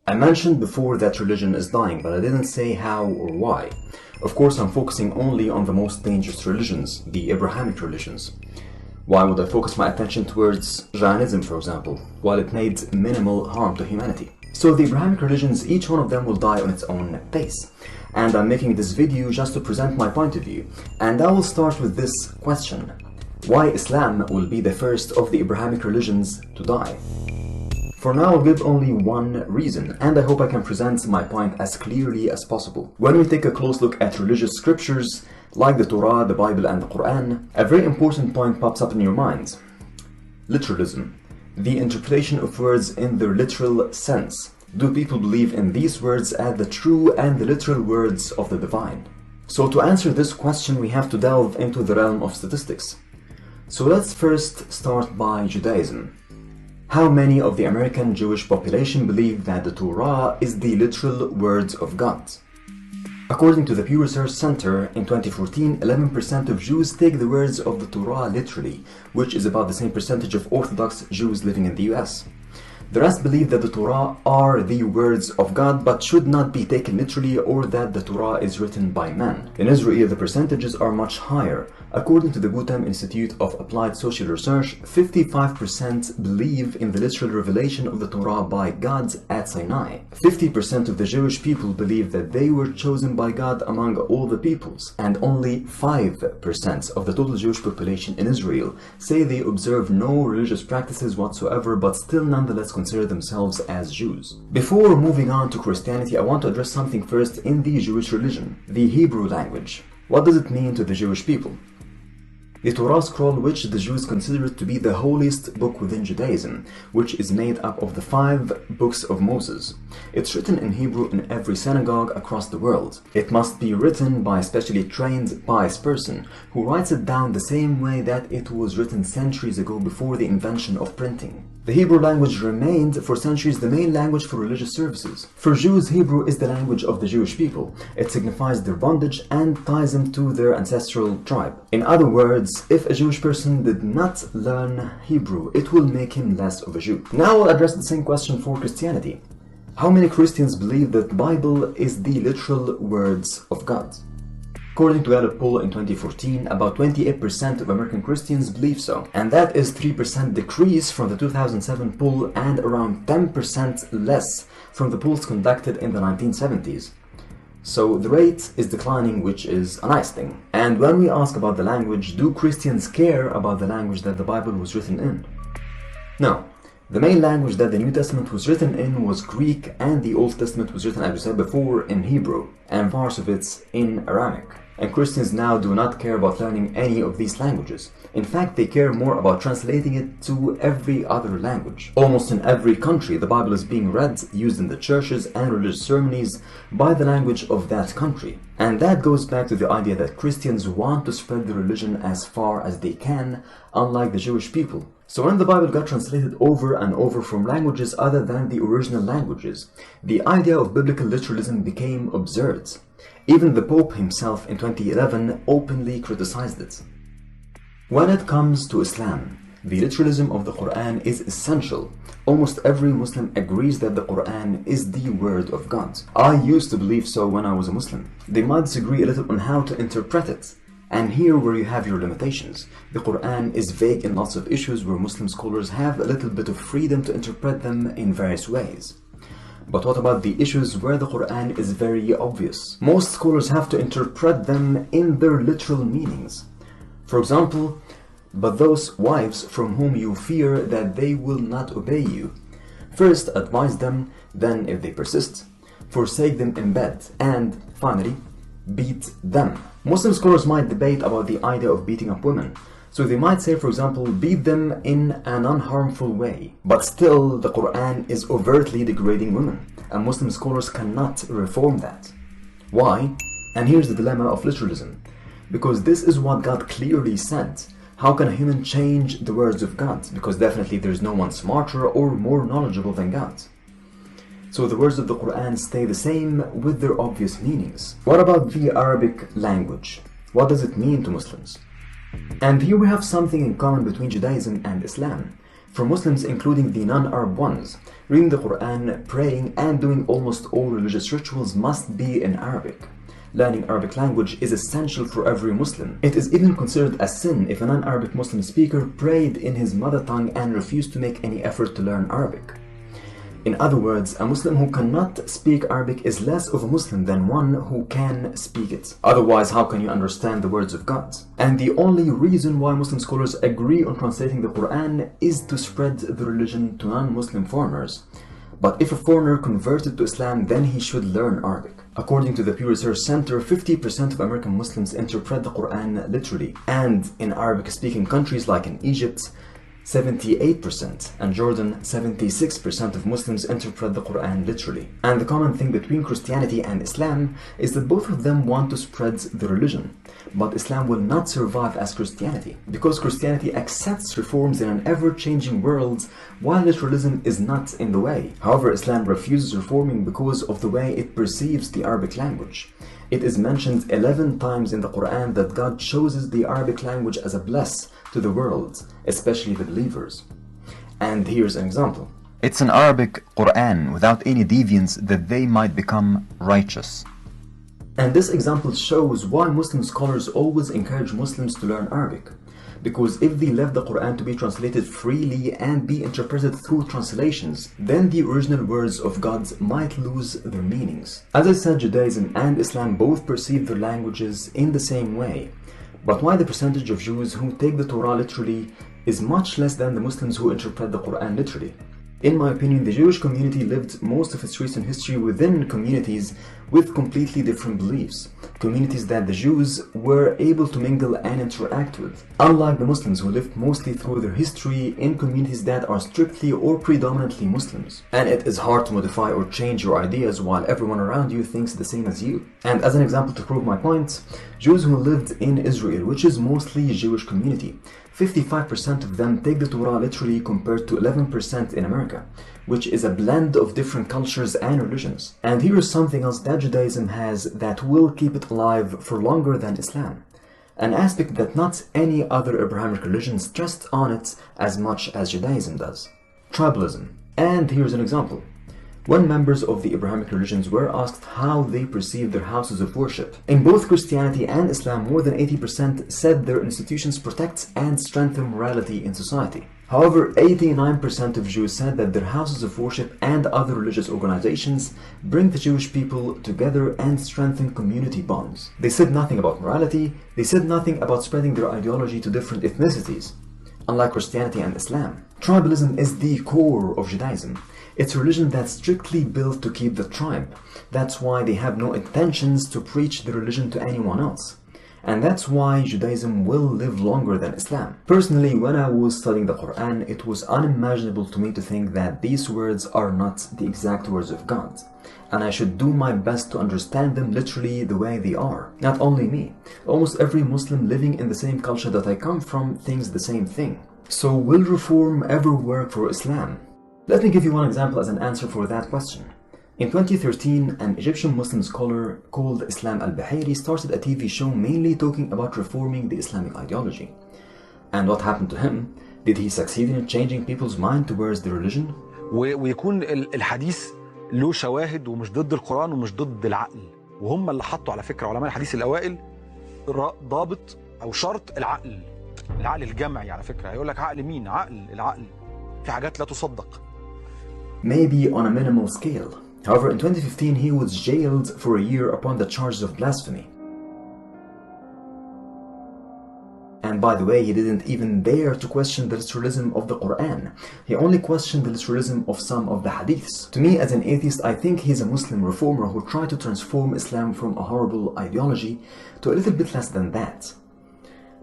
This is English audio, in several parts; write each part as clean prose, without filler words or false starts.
I mentioned before that religion is dying, but I didn't say how or why. Of course, I'm focusing only on the most dangerous religions, the Abrahamic religions. Why would I focus my attention towards Jainism, for example, while it made minimal harm to humanity? So the Abrahamic religions, each one of them will die on its own pace. And I'm making this video just to present my point of view. And I will start with this question. Why Islam will be the first of the Abrahamic religions to die? For now, I'll give only one reason, and I hope I can present my point as clearly as possible. When we take a close look at religious scriptures, like the Torah, the Bible, and the Quran, a very important point pops up in your mind. Literalism. The interpretation of words in their literal sense. Do people believe in these words as the true and the literal words of the divine? So to answer this question, we have to delve into the realm of statistics. So let's first start by Judaism. How many of the American Jewish population believe that the Torah is the literal words of God? According to the Pew Research Center, in 2014, 11% of Jews take the words of the Torah literally, which is about the same percentage of Orthodox Jews living in the US. The rest believe that the Torah are the words of God but should not be taken literally, or that the Torah is written by men. In Israel, the percentages are much higher. According to the Gutam Institute of Applied Social Research, 55% believe in the literal revelation of the Torah by God at Sinai. 50% of the Jewish people believe that they were chosen by God among all the peoples, and only 5% of the total Jewish population in Israel say they observe no religious practices whatsoever but still nonetheless consider themselves as Jews. Before moving on to Christianity, I want to address something first in the Jewish religion, the Hebrew language. What does it mean to the Jewish people? The Torah scroll, which the Jews consider to be the holiest book within Judaism, which is made up of the 5 books of Moses. It's written in Hebrew in every synagogue across the world. It must be written by a specially trained pious person who writes it down the same way that it was written centuries ago before the invention of printing. The Hebrew language remained for centuries the main language for religious services. For Jews, Hebrew is the language of the Jewish people. It signifies their bondage and ties them to their ancestral tribe. In other words, if a Jewish person did not learn Hebrew, it will make him less of a Jew. Now I'll address the same question for Christianity. How many Christians believe that the Bible is the literal words of God? According to a poll in 2014, about 28% of American Christians believe so, and that is 3% decrease from the 2007 poll and around 10% less from the polls conducted in the 1970s. So the rate is declining, which is a nice thing. And when we ask about the language, do Christians care about the language that the Bible was written in? No. The main language that the New Testament was written in was Greek, and the Old Testament was written, as we said before, in Hebrew, and parts of it in Aramaic. And Christians now do not care about learning any of these languages. In fact, they care more about translating it to every other language. Almost in every country, the Bible is being read, used in the churches and religious ceremonies by the language of that country. And that goes back to the idea that Christians want to spread the religion as far as they can, unlike the Jewish people. So when the Bible got translated over and over from languages other than the original languages, the idea of biblical literalism became absurd. Even the Pope himself in 2011 openly criticized it. When it comes to Islam, the literalism of the Quran is essential. Almost every Muslim agrees that the Quran is the word of God. I used to believe so when I was a Muslim. They might disagree a little on how to interpret it. And here where you have your limitations. The Quran is vague in lots of issues where Muslim scholars have a little bit of freedom to interpret them in various ways. But what about the issues where the Quran is very obvious? Most scholars have to interpret them in their literal meanings. For example, but those wives from whom you fear that they will not obey you, first advise them, then if they persist, forsake them in bed, and finally, beat them. Muslim scholars might debate about the idea of beating up women. So they might say, for example, beat them in an unharmful way. But still, the Quran is overtly degrading women, and Muslim scholars cannot reform that. Why? And here's the dilemma of literalism. Because this is what God clearly said. How can a human change the words of God? Because definitely there's no one smarter or more knowledgeable than God. So the words of the Quran stay the same with their obvious meanings. What about the Arabic language? What does it mean to Muslims? And here we have something in common between Judaism and Islam. For Muslims, including the non-Arab ones, reading the Quran, praying, and doing almost all religious rituals must be in Arabic. Learning Arabic language is essential for every Muslim. It is even considered a sin if a non-Arabic Muslim speaker prayed in his mother tongue and refused to make any effort to learn Arabic. In other words, a Muslim who cannot speak Arabic is less of a Muslim than one who can speak it. Otherwise, how can you understand the words of God? And the only reason why Muslim scholars agree on translating the Quran is to spread the religion to non-Muslim foreigners. But if a foreigner converted to Islam, then he should learn Arabic. According to the Pew Research Center, 50% of American Muslims interpret the Quran literally. And in Arabic-speaking countries like in Egypt, 78%, and Jordan, 76% of Muslims interpret the Quran literally. And the common thing between Christianity and Islam is that both of them want to spread the religion. But Islam will not survive as Christianity, because Christianity accepts reforms in an ever-changing world, while literalism is not in the way. However, Islam refuses reforming because of the way it perceives the Arabic language. It is mentioned 11 times in the Quran that God chooses the Arabic language as a bless to the world, especially the believers. And here's an example. It's an Arabic Quran without any deviance that they might become righteous. And this example shows why Muslim scholars always encourage Muslims to learn Arabic. Because if they left the Quran to be translated freely and be interpreted through translations, then the original words of God might lose their meanings. As I said, Judaism and Islam both perceive their languages in the same way. But why the percentage of Jews who take the Torah literally is much less than the Muslims who interpret the Quran literally? In my opinion, the Jewish community lived most of its recent history within communities with completely different beliefs. Communities that the Jews were able to mingle and interact with. Unlike the Muslims who lived mostly through their history in communities that are strictly or predominantly Muslims. And it is hard to modify or change your ideas while everyone around you thinks the same as you. And as an example to prove my point, Jews who lived in Israel, which is mostly a Jewish community, 55% of them take the Torah literally compared to 11% in America, which is a blend of different cultures and religions. And here is something else that Judaism has that will keep it alive for longer than Islam. An aspect that not any other Abrahamic religion stressed on it as much as Judaism does. Tribalism. And here's an example. When members of the Abrahamic religions were asked how they perceive their houses of worship, in both Christianity and Islam, more than 80% said their institutions protect and strengthen morality in society. However, 89% of Jews said that their houses of worship and other religious organizations bring the Jewish people together and strengthen community bonds. They said nothing about morality, they said nothing about spreading their ideology to different ethnicities. Unlike Christianity and Islam, tribalism is the core of Judaism. It's a religion that's strictly built to keep the tribe. That's why they have no intentions to preach the religion to anyone else. And that's why Judaism will live longer than Islam. Personally, when I was studying the Quran, it was unimaginable to me to think that these words are not the exact words of God. And I should do my best to understand them literally the way they are. Not only me, almost every Muslim living in the same culture that I come from thinks the same thing. So will reform ever work for Islam? Let me give you one example as an answer for that question. In 2013, an Egyptian Muslim scholar called Islam al-Bahiri started a TV show mainly talking about reforming the Islamic ideology. And what happened to him? Did he succeed in changing people's mind towards the religion? ويكون الحديث له شواهد ومش ضد القرآن ومش ضد العقل. وهم اللي حطوا على فكرة علماء الحديث الأوائل ضابط أو شرط العقل. العقل الجمعي على فكرة. هيقول لك عقل مين؟ العقل. في حاجات لا تصدق. Maybe on a minimal scale. However, in 2015 he was jailed for a year upon the charges of blasphemy. And by the way, he didn't even dare to question the literalism of the Quran. He only questioned the literalism of some of the hadiths. To me, as an atheist, I think he's a Muslim reformer who tried to transform Islam from a horrible ideology to a little bit less than that.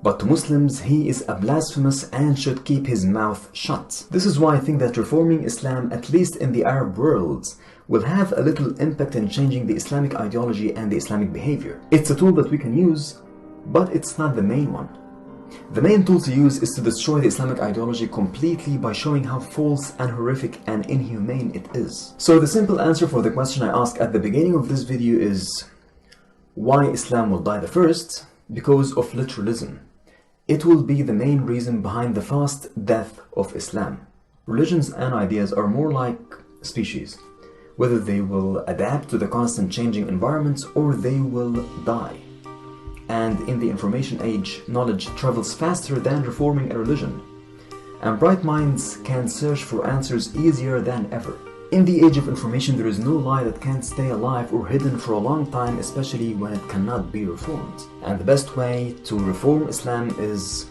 But to Muslims, he is a blasphemous and should keep his mouth shut. This is why I think that reforming Islam, at least in the Arab world, will have a little impact in changing the Islamic ideology and the Islamic behavior. It's a tool that we can use, but it's not the main one. The main tool to use is to destroy the Islamic ideology completely by showing how false and horrific and inhumane it is. So the simple answer for the question I asked at the beginning of this video is, why Islam will die the first? Because of literalism. It will be the main reason behind the fast death of Islam. Religions and ideas are more like species. Whether they will adapt to the constant changing environments or they will die. And in the information age, knowledge travels faster than reforming a religion. And bright minds can search for answers easier than ever. In the age of information, there is no lie that can stay alive or hidden for a long time, especially when it cannot be reformed. And the best way to reform Islam is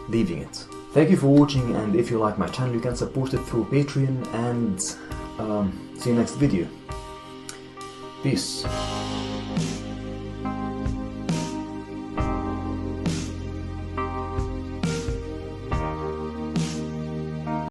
leaving it. Thank you for watching, and if you like my channel, you can support it through Patreon, and see you next video. Peace.